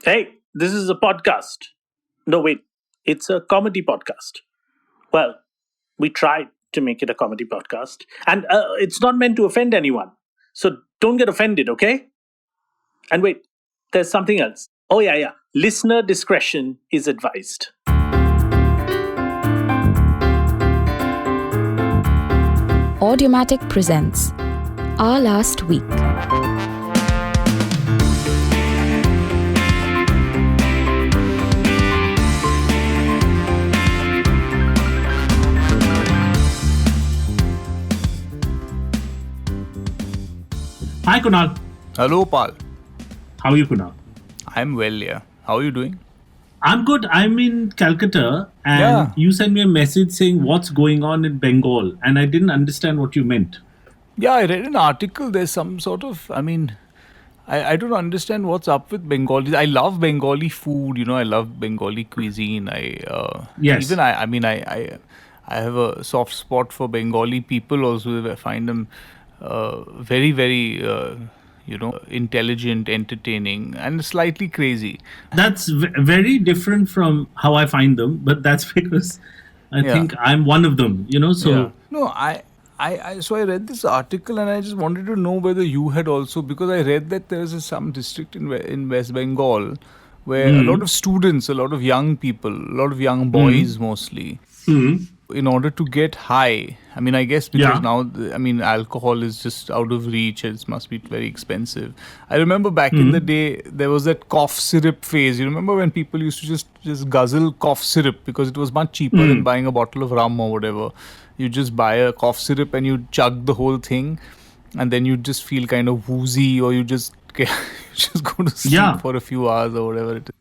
Hey, this is a podcast. No, wait, it's a comedy podcast. Well, we tried to make it a comedy podcast, and it's not meant to offend anyone. So don't get offended, okay? And wait, there's something else. Oh, yeah. Listener discretion is advised. Audiomatic presents Our Last Week. Hi, Kunal. Hello, Pal. How are you, Kunal? I'm well, yeah. How are you doing? I'm good. I'm in Calcutta, and Yeah. you sent me a message saying what's going on in Bengal, and I didn't understand what you meant. Yeah, I read an article. There's some sort of, I don't understand what's up with Bengalis. I love Bengali food, I love Bengali cuisine. Yes. Even I have a soft spot for Bengali people also. I find them very, very, intelligent, entertaining, and slightly crazy. That's very different from how I find them, but that's because I Yeah. think I'm one of them, so Yeah. No, so I read this article and I just wanted to know whether you had also, because I read that there is some district in West Bengal where a lot of students, a lot of young people, a lot of young boys mostly, in order to get high. I mean, I guess because now, alcohol is just out of reach. It must be very expensive. I remember back in the day, there was that cough syrup phase. You remember when people used to just guzzle cough syrup because it was much cheaper than buying a bottle of rum or whatever. You just buy a cough syrup and you chug the whole thing, and then you just feel kind of woozy, or you just go to sleep for a few hours or whatever it is.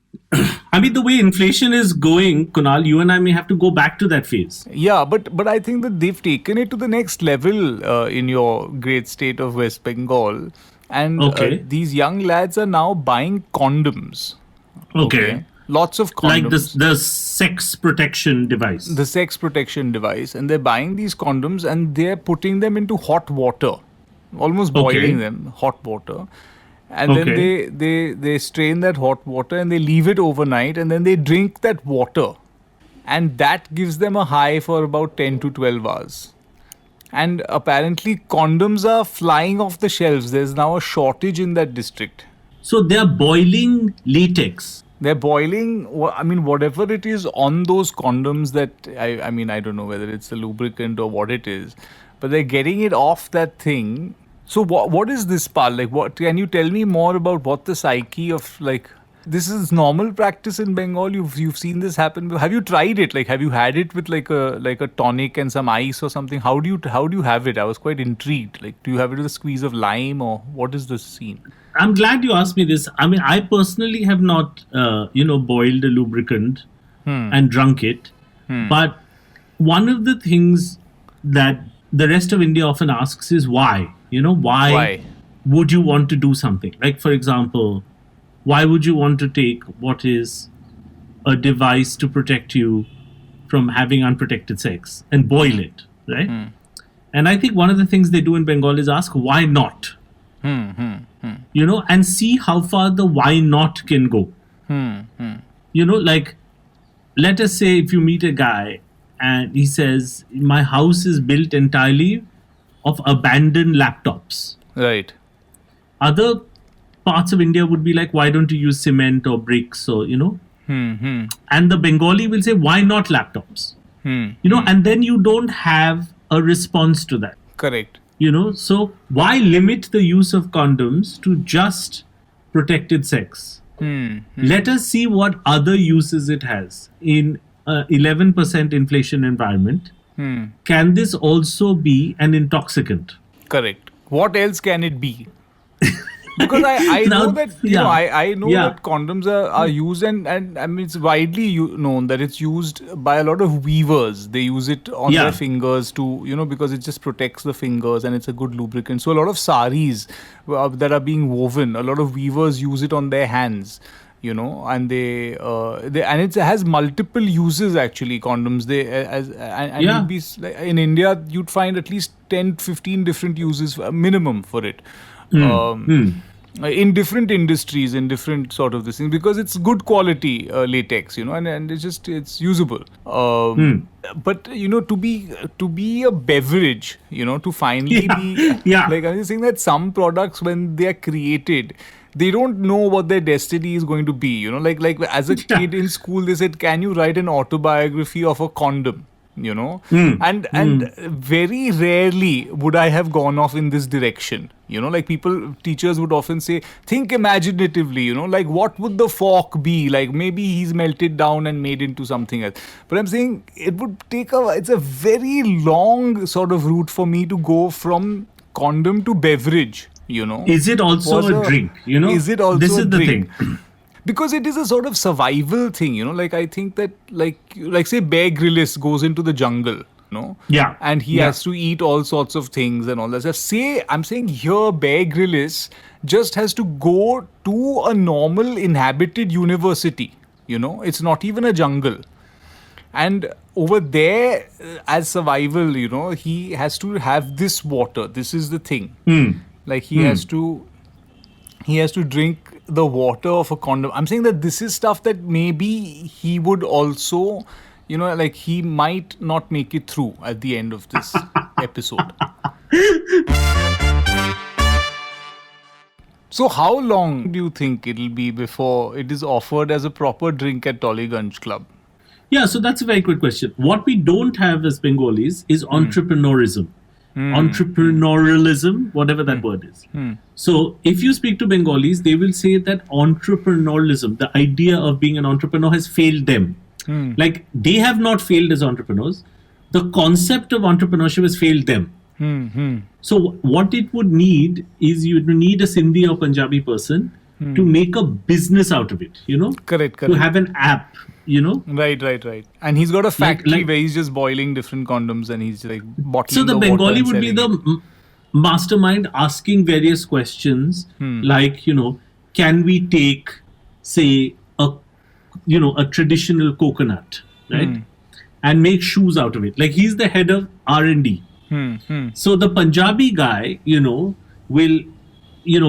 I mean, the way inflation is going, Kunal, you and I may have to go back to that phase. Yeah, but I think that they've taken it to the next level in your great state of West Bengal, and these young lads are now buying condoms. Okay. Lots of condoms. Like the sex protection device. The sex protection device, and they're buying these condoms and they're putting them into hot water, almost boiling them, hot water. And then they strain that hot water and they leave it overnight, and then they drink that water, and that gives them a high for about 10 to 12 hours. And apparently condoms are flying off the shelves. There's now a shortage in that district. So they're boiling latex. They're boiling, whatever it is on those condoms that, I don't know whether it's the lubricant or what it is, but they're getting it off that thing. So what is this, Pal? Like, what can you tell me more about what the psyche of, like, this is normal practice in Bengal? You've seen this happen. Have you tried it? Like, have you had it with like a tonic and some ice or something? How do you have it? I was quite intrigued. Like, do you have it with a squeeze of lime, or what is the scene? I'm glad you asked me this. I mean, I personally have not, boiled a lubricant and drunk it. But one of the things that the rest of India often asks is why? Why would you want to do something? Like, for example, why would you want to take what is a device to protect you from having unprotected sex and boil it, right? And I think one of the things they do in Bengal is ask, why not? And see how far the why not can go. Like, let us say if you meet a guy and he says, my house is built entirely of abandoned laptops. Right. Other parts of India would be like, why don't you use cement or bricks or, And the Bengali will say, why not laptops? And then you don't have a response to that. Correct. So why limit the use of condoms to just protected sex? Let us see what other uses it has. In 11% inflation environment, can this also be an intoxicant? Correct. What else can it be? Because I know that I know that condoms are used, and I mean, it's widely known that it's used by a lot of weavers. They use it on their fingers to because it just protects the fingers and it's a good lubricant. So a lot of saris that are being woven, a lot of weavers use it on their hands. And they and it has multiple uses actually. Condoms, you'd be, in India you'd find at least 10-15 different uses minimum for it. in different industries, in different sort of this thing, because it's good quality latex, and it's usable. But to be a beverage, to finally be Yeah. like, I'm just saying that some products, when they are created, they don't know what their destiny is going to be. Like as a kid in school, they said, "Can you write an autobiography of a condom?" And very rarely would I have gone off in this direction. Like teachers would often say, think imaginatively, like what would the fork be? Like maybe he's melted down and made into something else. But I'm saying it's a very long sort of route for me to go from condom to beverage, Is it also a drink? Is it also this a is the drink? thing. Because it is a sort of survival thing, like I think that like say Bear Grylls goes into the jungle, Yeah. and he has to eat all sorts of things and all that stuff. I'm saying here Bear Grylls just has to go to a normal inhabited university, it's not even a jungle. And over there, as survival, he has to have this water. This is the thing. Like he has to drink the water of a condom. I'm saying that this is stuff that maybe he would also, like he might not make it through at the end of this episode. So how long do you think it'll be before it is offered as a proper drink at Tollygunge Club? Yeah, so that's a very good question. What we don't have as Bengalis is entrepreneurism. Entrepreneurialism, whatever that word is. So if you speak to Bengalis, they will say that entrepreneurialism, the idea of being an entrepreneur, has failed them. Like they have not failed as entrepreneurs. The concept of entrepreneurship has failed them. So what it would need is you would need a Sindhi or Punjabi person to make a business out of it, Correct. To have an app, Right. And he's got a factory like- where he's just boiling different condoms and he's like bottling So the water Bengali and would be selling the mastermind asking various questions like, can we take, say, a traditional coconut, right? And make shoes out of it. Like he's the head of R&D. So the Punjabi guy, will,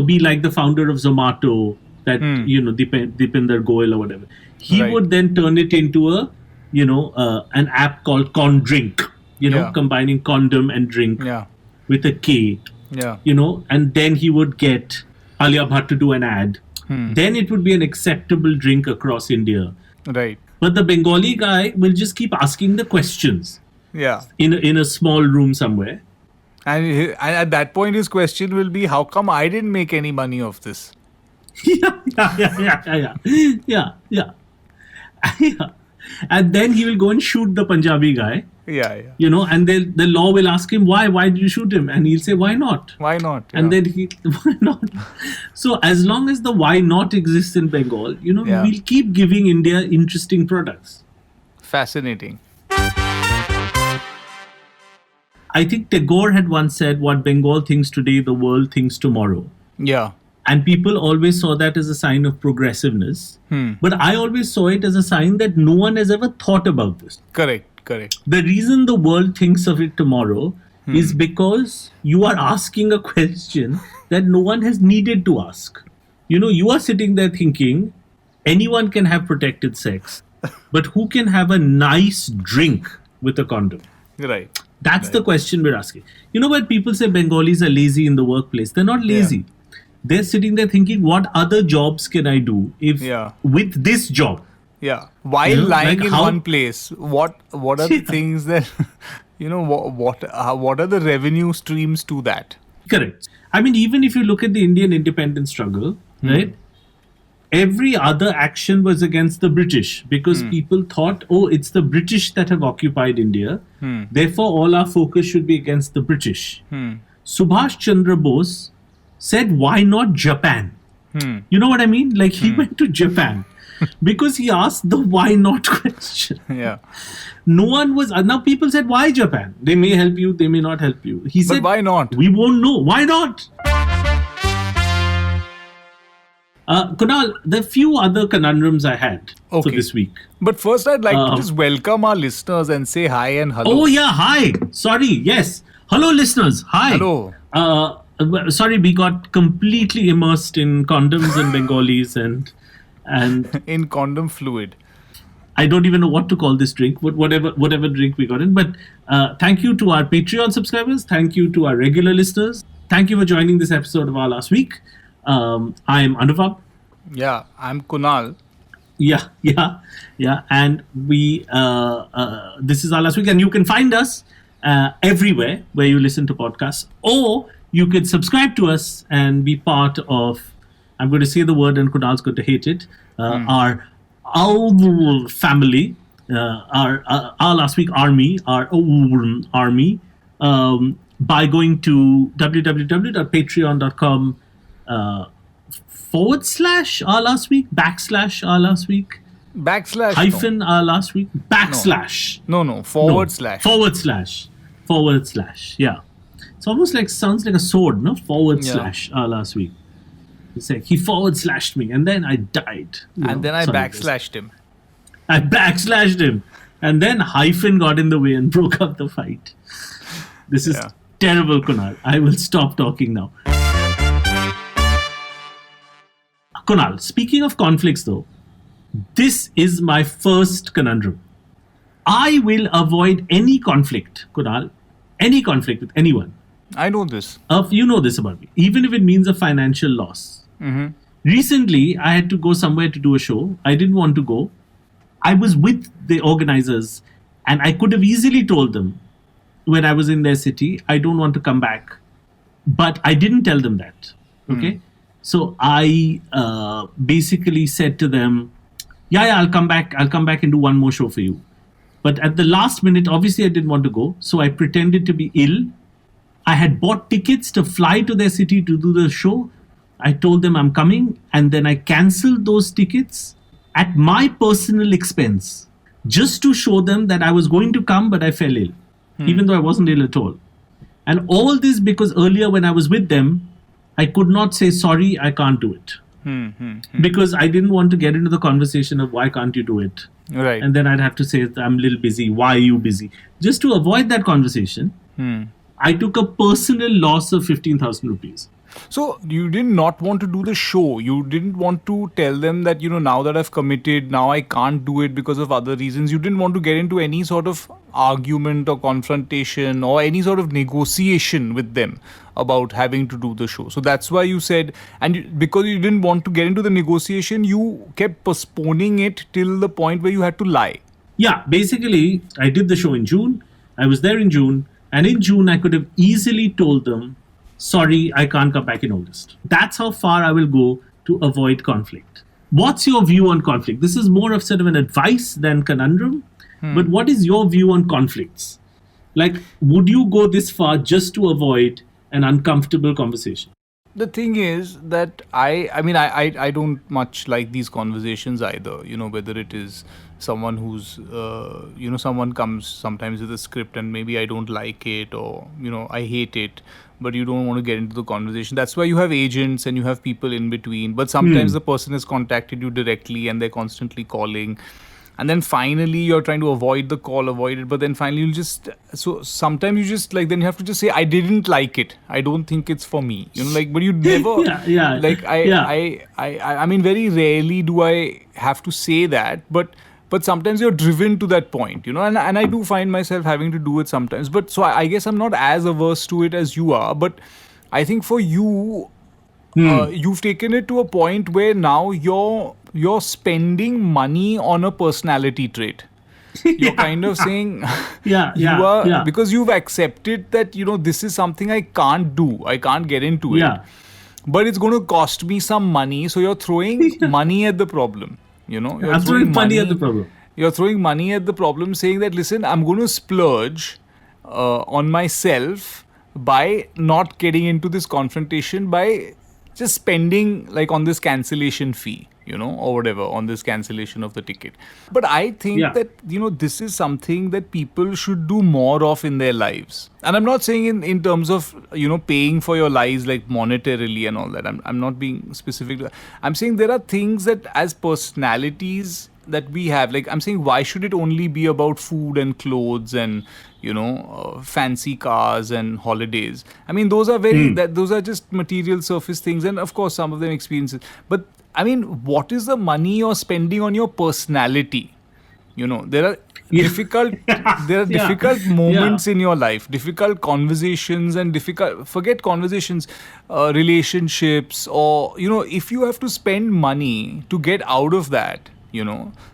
be like the founder of Zomato, that, Dipinder Goyal or whatever. He Right. would then turn it into an app called Con Drink, Yeah. combining condom and drink Yeah. with a K, Yeah. and then he would get Alia Bhatt to do an ad. Then it would be an acceptable drink across India. Right. But the Bengali guy will just keep asking the questions Yeah. in a small room somewhere. And at that point, his question will be, how come I didn't make any money off this? Yeah. And then he will go and shoot the Punjabi guy, Yeah. and the law will ask him, why did you shoot him? And he'll say, why not? Why not? And Yeah. then why not? So as long as the why not exists in Bengal, Yeah. we'll keep giving India interesting products. Fascinating. I think Tagore had once said, what Bengal thinks today, the world thinks tomorrow. Yeah. And people always saw that as a sign of progressiveness. But I always saw it as a sign that no one has ever thought about this. Correct. The reason the world thinks of it tomorrow is because you are asking a question that no one has needed to ask. You are sitting there thinking, anyone can have protected sex, but who can have a nice drink with a condom? Right. That's the question we're asking. When people say Bengalis are lazy in the workplace, they're not lazy. They're sitting there thinking, what other jobs can I do with this job? Yeah. While lying like in one place, what are the things that, what are the revenue streams to that? Correct. I mean, even if you look at the Indian independence struggle, right? Every other action was against the British because people thought, it's the British that have occupied India. Therefore, all our focus should be against the British. Subhash Chandra Bose said, why not Japan? You know what I mean? Like he went to Japan because he asked the why not question. Yeah. No one was. Now people said, why Japan? They may help you, they may not help you. He said, why not? We won't know. Why not? Kunal, there are few other conundrums I had for this week. But first, I'd like to just welcome our listeners and say hi and hello. Oh, yeah. Hi. Sorry. Yes. Hello, listeners. Hi. Hello. sorry, we got completely immersed in condoms and Bengalis and In condom fluid. I don't even know what to call this drink, but whatever drink we got in. But thank you to our Patreon subscribers. Thank you to our regular listeners. Thank you for joining this episode of Our Last Week. I'm Anuvab. Yeah, I'm Kunal. Yeah. And we this is Our Last Week, and you can find us everywhere where you listen to podcasts, or you can subscribe to us and be part of. I'm going to say the word, and Kunal's going to hate it. Our family, our Last Week army, our army, by going to www.patreon.com / our last week / our last week hyphen no. our last week backslash No, forward slash. Forward slash. Yeah. It's almost like, sounds like a sword, no? Forward slash our last week. It's like he forward slashed me and then I died. And then I backslashed him. I backslashed him. And then hyphen got in the way and broke up the fight. This is terrible, Kunal. I will stop talking now. Kunal, speaking of conflicts though, this is my first conundrum. I will avoid any conflict, Kunal, any conflict with anyone. I know this. You know this about me, even if it means a financial loss. Mm-hmm. Recently, I had to go somewhere to do a show. I didn't want to go. I was with the organizers and I could have easily told them when I was in their city, I don't want to come back. But I didn't tell them that. Okay? So I basically said to them, yeah, I'll come back and do one more show for you. But at the last minute, obviously I didn't want to go. So I pretended to be ill. I had bought tickets to fly to their city to do the show. I told them I'm coming. And then I canceled those tickets at my personal expense, just to show them that I was going to come, but I fell ill, even though I wasn't ill at all. And all this because earlier when I was with them, I could not say, sorry, I can't do it. Because I didn't want to get into the conversation of why can't you do it? Right. And then I'd have to say, I'm a little busy. Why are you busy? Just to avoid that conversation, I took a personal loss of 15,000 rupees. So you did not want to do the show. You didn't want to tell them that, now that I've committed, now I can't do it because of other reasons. You didn't want to get into any sort of argument or confrontation or any sort of negotiation with them about having to do the show. So that's why you said, and because you didn't want to get into the negotiation, you kept postponing it till the point where you had to lie. Yeah, basically, I did the show in June. I was there in June. And in June, I could have easily told them, sorry, I can't come back in August. That's how far I will go to avoid conflict. What's your view on conflict? This is more of sort of an advice than conundrum. But what is your view on conflicts? Like, would you go this far just to avoid an uncomfortable conversation? The thing is that I don't much like these conversations either, whether it is someone who's, someone comes sometimes with a script and maybe I don't like it or, I hate it, but you don't want to get into the conversation. That's why you have agents and you have people in between. But sometimes the person has contacted you directly and they're constantly calling. And then finally you're trying to avoid the call, but then finally sometimes you just then you have to just say, I didn't like it. I don't think it's for me. But you never, I mean, very rarely do I have to say that, but sometimes you're driven to that point, and I do find myself having to do it sometimes. But so I guess I'm not as averse to it as you are, but I think for you, you've taken it to a point where now you're spending money on a personality trait. You're kind of saying, because you've accepted that, this is something I can't do. I can't get into it. But it's going to cost me some money. So you're throwing money at the problem. I'm throwing money at the problem. You're throwing money at the problem, saying that, listen, I'm going to splurge on myself by not getting into this confrontation, by just spending on this cancellation fee, or whatever, on this cancellation of the ticket. But I think that, this is something that people should do more of in their lives. And I'm not saying in terms of, paying for your lies monetarily and all that. I'm not being specific. I'm saying there are things that as personalities, that we have, like I'm saying, why should it only be about food and clothes and fancy cars and holidays? I mean, those are those are just material surface things, and of course some of them experiences. But I mean, what is the money you're spending on your personality? There are difficult moments in your life, difficult conversations, and forget conversations, relationships, or if you have to spend money to get out of that,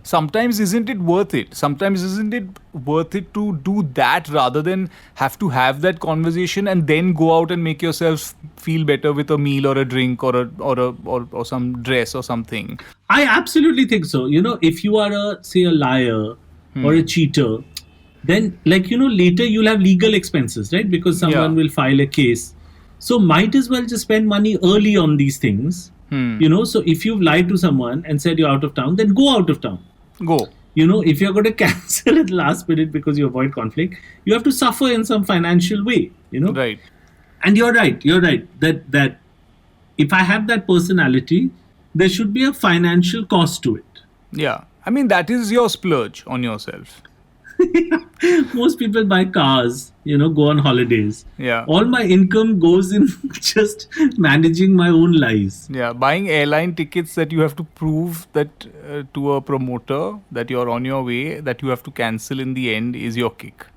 sometimes isn't it worth it? Sometimes isn't it worth it to do that rather than have to have that conversation and then go out and make yourself feel better with a meal or a drink or some dress or something? I absolutely think so. If you are a liar or a cheater, then later you'll have legal expenses, right? Because someone will file a case. So might as well just spend money early on these things. So if you've lied to someone and said you're out of town, then go out of town. Go. If you're going to cancel at the last minute because you avoid conflict, you have to suffer in some financial way, Right. And you're right that if I have that personality, there should be a financial cost to it. Yeah. I mean, that is your splurge on yourself. Most people buy cars, go on holidays. Yeah. All my income goes in just managing my own lies. Yeah. Buying airline tickets that you have to prove that to a promoter that you're on your way, that you have to cancel in the end is your kick.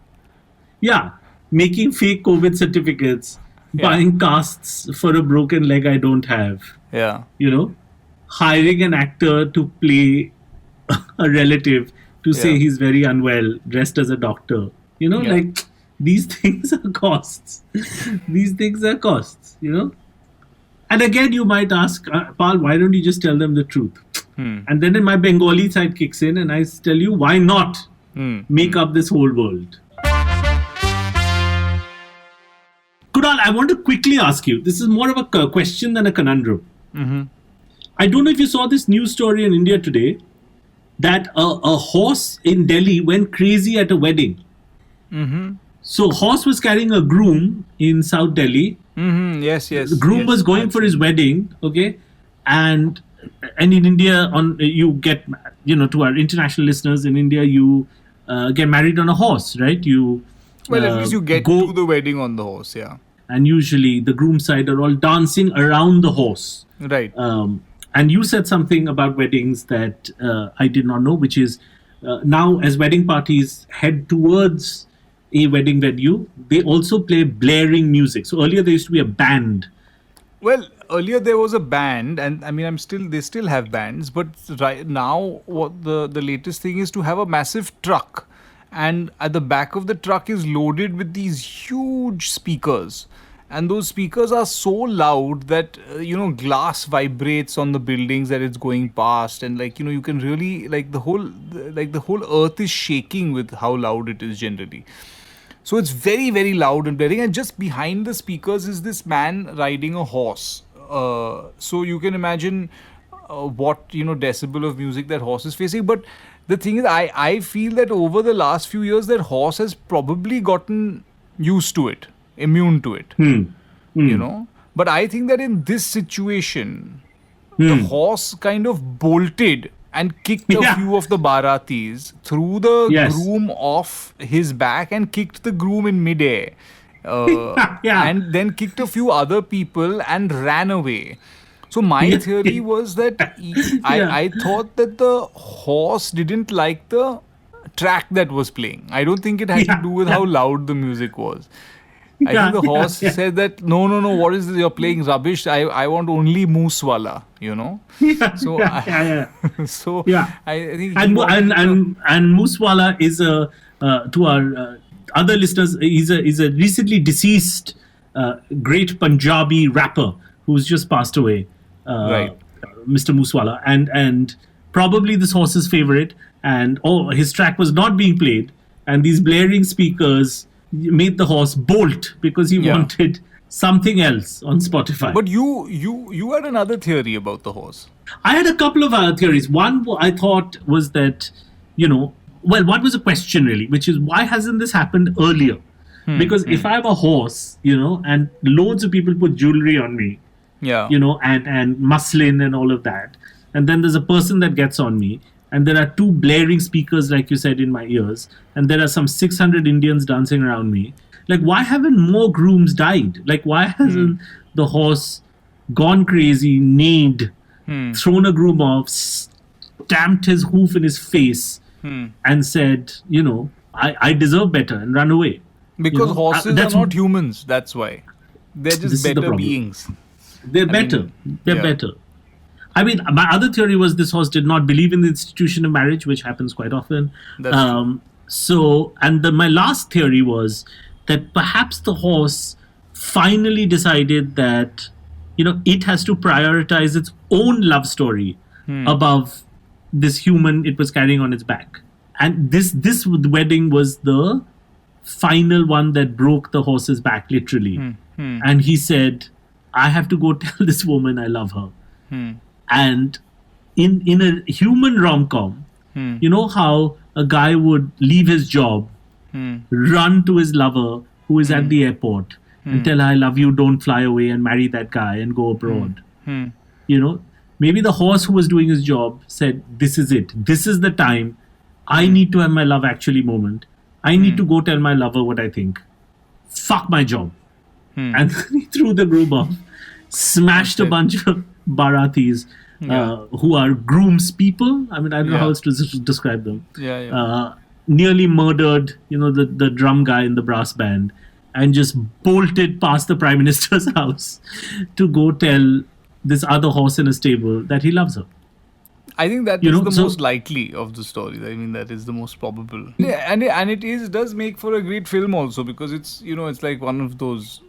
Yeah. Making fake COVID certificates, buying casts for a broken leg I don't have. Yeah. Hiring an actor to play a relative to say he's very unwell, dressed as a doctor. These things are costs. These things are costs, And again, you might ask, Pal, why don't you just tell them the truth? And then my Bengali side kicks in and I tell you, why not make up this whole world? Kunal, I want to quickly ask you, this is more of a question than a conundrum. I don't know if you saw this news story in India today, that a horse in Delhi went crazy at a wedding. So horse was carrying a groom in South Delhi. Yes. The groom was going for his wedding, okay? And in India, you get, to our international listeners, in India, you get married on a horse, right? At least you get to the wedding on the horse, yeah. And usually the groom side are all dancing around the horse. Right. And you said something about weddings that I did not know, which is now as wedding parties head towards a wedding venue, they also play blaring music. So earlier there used to be a band. Well, earlier there was a band, and I mean, they still have bands, but right now what the latest thing is to have a massive truck, and at the back of the truck is loaded with these huge speakers. And those speakers are so loud that, glass vibrates on the buildings that it's going past. And you can really, the whole earth is shaking with how loud it is generally. So it's very, very loud and blaring. And just behind the speakers is this man riding a horse. So you can imagine what, decibel of music that horse is facing. But the thing is, I feel that over the last few years, that horse has probably gotten used to it. Immune to it, But I think that in this situation, the horse kind of bolted and kicked a few of the Baratis, threw the groom off his back and kicked the groom in midair. And then kicked a few other people and ran away. So my theory was that I thought that the horse didn't like the track that was playing. I don't think it had to do with how loud the music was. I think the horse said that, no, what is this? You're playing rubbish. I want only Moosewala, So, I think... And Moosewala is to our other listeners, is a recently deceased great Punjabi rapper who's just passed away. Right. Mr. Moosewala. And probably this horse's favorite. And his track was not being played. And these blaring speakers made the horse bolt because he wanted something else on Spotify. But you had another theory about the horse. I had a couple of theories. One I thought was that, what was the question really? Which is, why hasn't this happened earlier? Because if I have a horse, and loads of people put jewelry on me, and muslin and all of that, and then there's a person that gets on me, and there are two blaring speakers, like you said, in my ears, and there are some 600 Indians dancing around me. Like, why haven't more grooms died? Like, why hasn't the horse gone crazy, neighed, thrown a groom off, stamped his hoof in his face, and said, I deserve better, and run away? Because horses are not humans, that's why. They're just better beings. They're better. They're better. I mean, my other theory was this horse did not believe in the institution of marriage, which happens quite often. That's true. My last theory was that perhaps the horse finally decided that, it has to prioritize its own love story above this human it was carrying on its back. And this wedding was the final one that broke the horse's back, literally. And he said, I have to go tell this woman I love her. And in a human rom-com, you know how a guy would leave his job, run to his lover who is at the airport and tell her, I love you, don't fly away, and marry that guy and go abroad. Maybe the horse who was doing his job said, this is it. This is the time. I need to have my love actually moment. I need to go tell my lover what I think. Fuck my job. And he threw the groom off, smashed a bunch of Baratis who are grooms people. I mean, I don't know how else to describe them. Nearly murdered, the drum guy in the brass band, and just bolted past the Prime Minister's house to go tell this other horse in a stable that he loves her. I think that is the most likely of the stories. I mean, that is the most probable. Yeah, and it does make for a great film also, because it's it's like one of those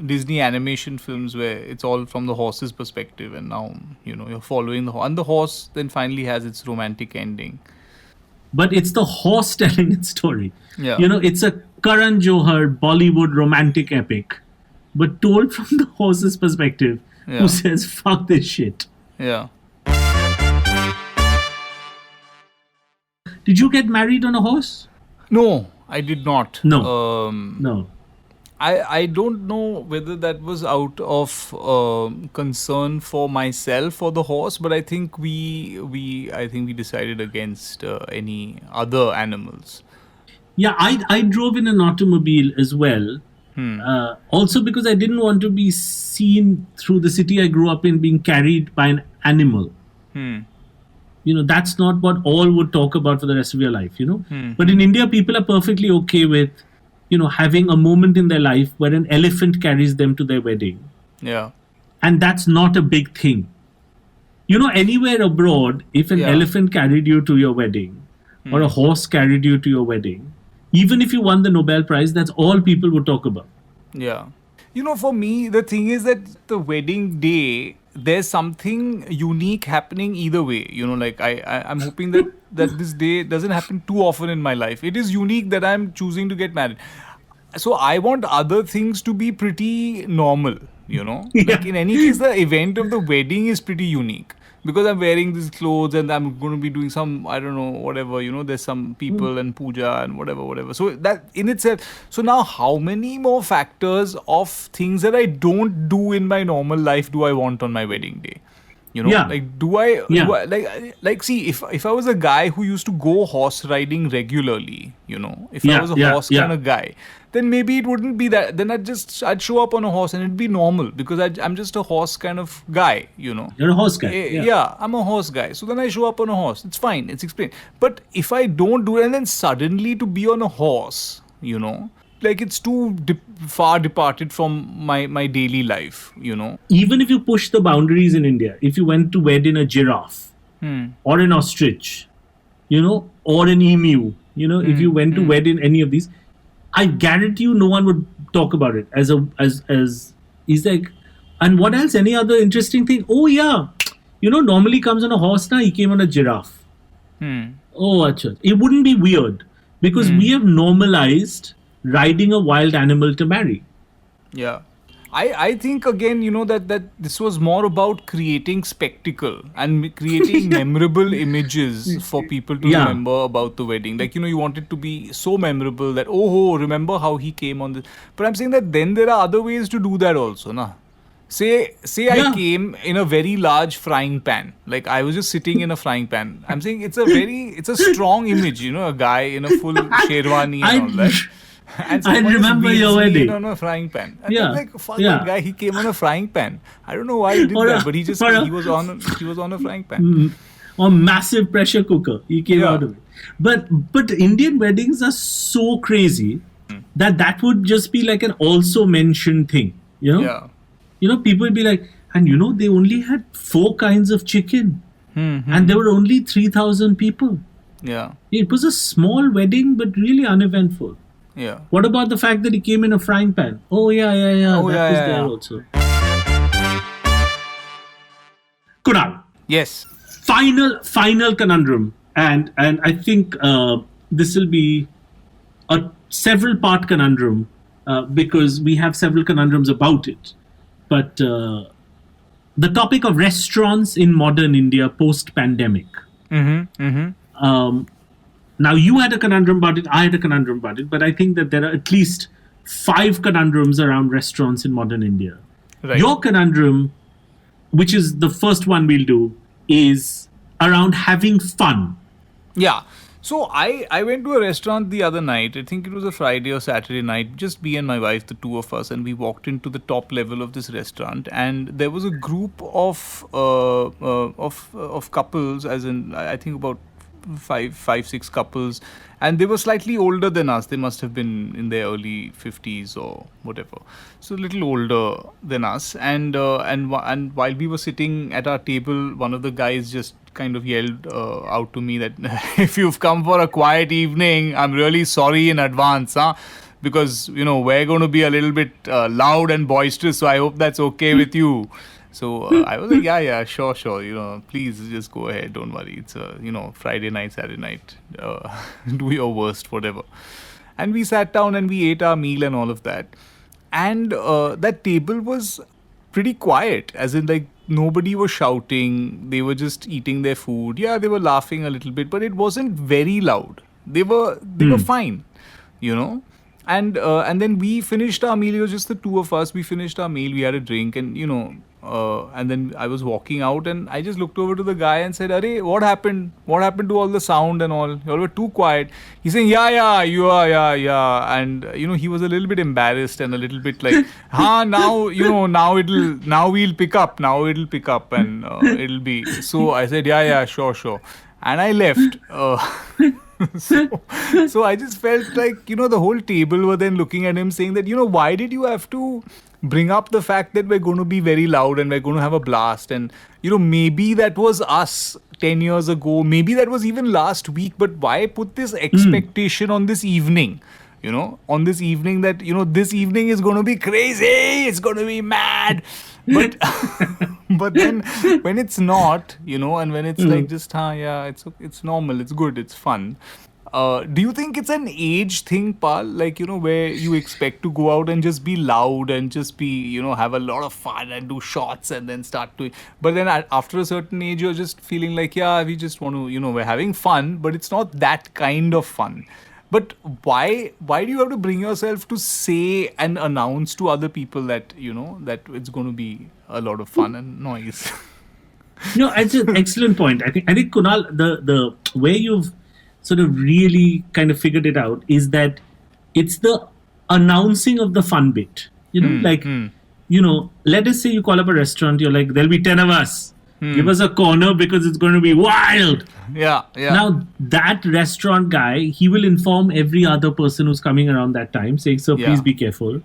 Disney animation films where it's all from the horse's perspective, and now you're following the horse, and the horse then finally has its romantic ending. But it's the horse telling its story. Yeah. It's a Karan Johar Bollywood romantic epic, but told from the horse's perspective, who says, fuck this shit. Yeah. Did you get married on a horse? No, I did not. No. No. I don't know whether that was out of concern for myself or the horse, but I think we decided against any other animals. Yeah, I drove in an automobile as well. Also because I didn't want to be seen through the city I grew up in being carried by an animal. That's not what all would talk about for the rest of your life, But in India, people are perfectly okay with, having a moment in their life where an elephant carries them to their wedding. Yeah. And that's not a big thing. Anywhere abroad, if an elephant carried you to your wedding or a horse carried you to your wedding, even if you won the Nobel Prize, that's all people would talk about. Yeah. For me, the thing is that the wedding day, there's something unique happening either way. I'm hoping that this day doesn't happen too often in my life. It is unique that I'm choosing to get married. So I want other things to be pretty normal, Like in any case, the event of the wedding is pretty unique. Because I'm wearing these clothes and I'm going to be doing some, I don't know, whatever, there's some people and puja and whatever. So that in itself, so now how many more factors of things that I don't do in my normal life do I want on my wedding day? See, if I was a guy who used to go horse riding regularly, if I was a horse kind of guy, then maybe it wouldn't be that. Then I'd show up on a horse and it'd be normal because I'm just a horse kind of guy, You're a horse guy. Yeah, I'm a horse guy. So then I show up on a horse. It's fine. It's explained. But if I don't do it and then suddenly to be on a horse, like it's too far departed from my daily life, Even if you push the boundaries in India, if you went to wed in a giraffe or an ostrich, or an emu, if you went to wed in any of these, I guarantee you no one would talk about it as he's like, and what else? Any other interesting thing? Oh yeah, normally comes on a horse now, he came on a giraffe. Oh, achha. It wouldn't be weird because we have normalized riding a wild animal to marry. Yeah. I think again, that this was more about creating spectacle and creating memorable images for people to remember about the wedding. Like, you want it to be so memorable that, remember how he came on this. But I'm saying that then there are other ways to do that also, na? Say I Yeah. came in a very large frying pan. Like I was just sitting in a frying pan. I'm saying it's a strong image, a guy in a full sherwani and all that. And I someone just remember wheels your me in wedding. on a frying pan. And Yeah. I'm like, fuck Yeah. that guy, he came on a frying pan. I don't know why he did Or a- that, but he was on a frying pan. Or massive pressure cooker. He came Yeah. out of it. But Indian weddings are so crazy that would just be like an also mentioned thing. Yeah. People would be like, and they only had 4 kinds of chicken, and there were only 3,000 people. Yeah. It was a small wedding, but really uneventful. Yeah. What about the fact that he came in a frying pan? Oh yeah. Oh, that yeah, was yeah, there yeah. also. Kunal, Yes. final conundrum, and I think this will be a several part conundrum because we have several conundrums about it. But the topic of restaurants in modern India post pandemic. Now you had a conundrum about it, I had a conundrum about it, but I think that there are at least 5 conundrums around restaurants in modern India. Right. Your conundrum, which is the first one we'll do, is around having fun. Yeah. So I went to a restaurant the other night. I think it was a Friday or Saturday night. Just me and my wife, the two of us, and we walked into the top level of this restaurant, and there was a group of couples, as in I think about five, 6 couples, and they were slightly older than us. They must have been in their early 50s or whatever, so a little older than us. And while we were sitting at our table, one of the guys just kind of yelled out to me that if you've come for a quiet evening, I'm really sorry in advance, because we're going to be a little bit loud and boisterous, so I hope that's okay with you. So I was like, yeah, sure, please just go ahead, don't worry. It's Friday night, Saturday night, do your worst, whatever. And we sat down and we ate our meal and all of that. And that table was pretty quiet, as in like nobody was shouting. They were just eating their food. Yeah, they were laughing a little bit, but it wasn't very loud. They were fine, And then we finished our meal. It was just the two of us. We finished our meal. We had a drink, and and then I was walking out, and I just looked over to the guy and said, "Arey, what happened? What happened to all the sound and all? You all were too quiet." He's saying, "Yeah, you are, yeah," and he was a little bit embarrassed and a little bit like, now we'll pick up, and it'll be." So I said, "Yeah, sure," and I left. So I just felt like, the whole table were then looking at him saying that, why did you have to bring up the fact that we're going to be very loud and we're going to have a blast? And, maybe that was us 10 years ago. Maybe that was even last week. But why put this expectation on this evening? On this evening that, this evening is going to be crazy. It's going to be mad. But but then when it's not, and when it's like just, it's normal, it's good, it's fun. Do you think it's an age thing, Pal? Like, where you expect to go out and just be loud and just be, have a lot of fun and do shots and then start to... But then after a certain age, you're just feeling like, we just want to, we're having fun, but it's not that kind of fun. But why do you have to bring yourself to say and announce to other people that, that it's going to be a lot of fun and noise? It's an excellent point. I think Kunal, the way you've sort of really kind of figured it out is that it's the announcing of the fun bit. Let us say you call up a restaurant, you're like, there'll be 10 of us. Give us a corner because it's going to be wild. Yeah. Now, that restaurant guy, he will inform every other person who's coming around that time, saying, "Sir, please be careful.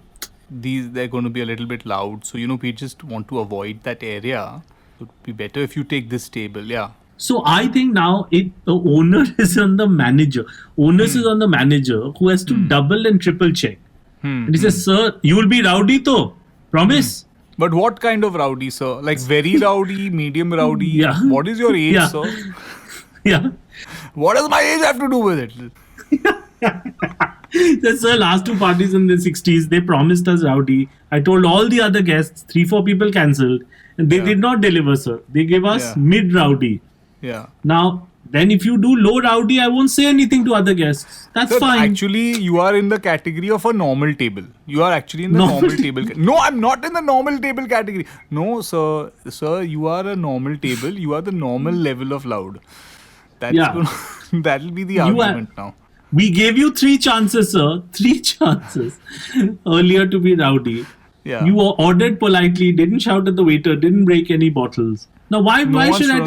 They're going to be a little bit loud. So, we just want to avoid that area. It would be better if you take this table." Yeah. So, I think now the owner is on the manager. Onus is on the manager who has to double and triple check. And he says, "Sir, you will be rowdy though. Promise." But what kind of rowdy, sir? Like very rowdy, medium rowdy? Yeah. What is your age, sir? Yeah. What does my age have to do with it? Sir, last 2 parties in the 60s, they promised us rowdy. I told all the other guests, 3-4 people cancelled. And they did not deliver, sir. They gave us mid-rowdy. Yeah. Now, Then if you do low rowdy, I won't say anything to other guests. That's Sir, fine. actually, you are in the category of a normal table. You are actually in the Normal normal table. No, I'm not in the normal table category. No, sir. Sir, you are a normal table. You are the normal level of loud. That's Yeah. that'll be the You are- argument now. We gave you 3 chances, sir. 3 chances earlier to be rowdy. Yeah. You ordered politely, didn't shout at the waiter, didn't break any bottles. Now, why No one should I should tell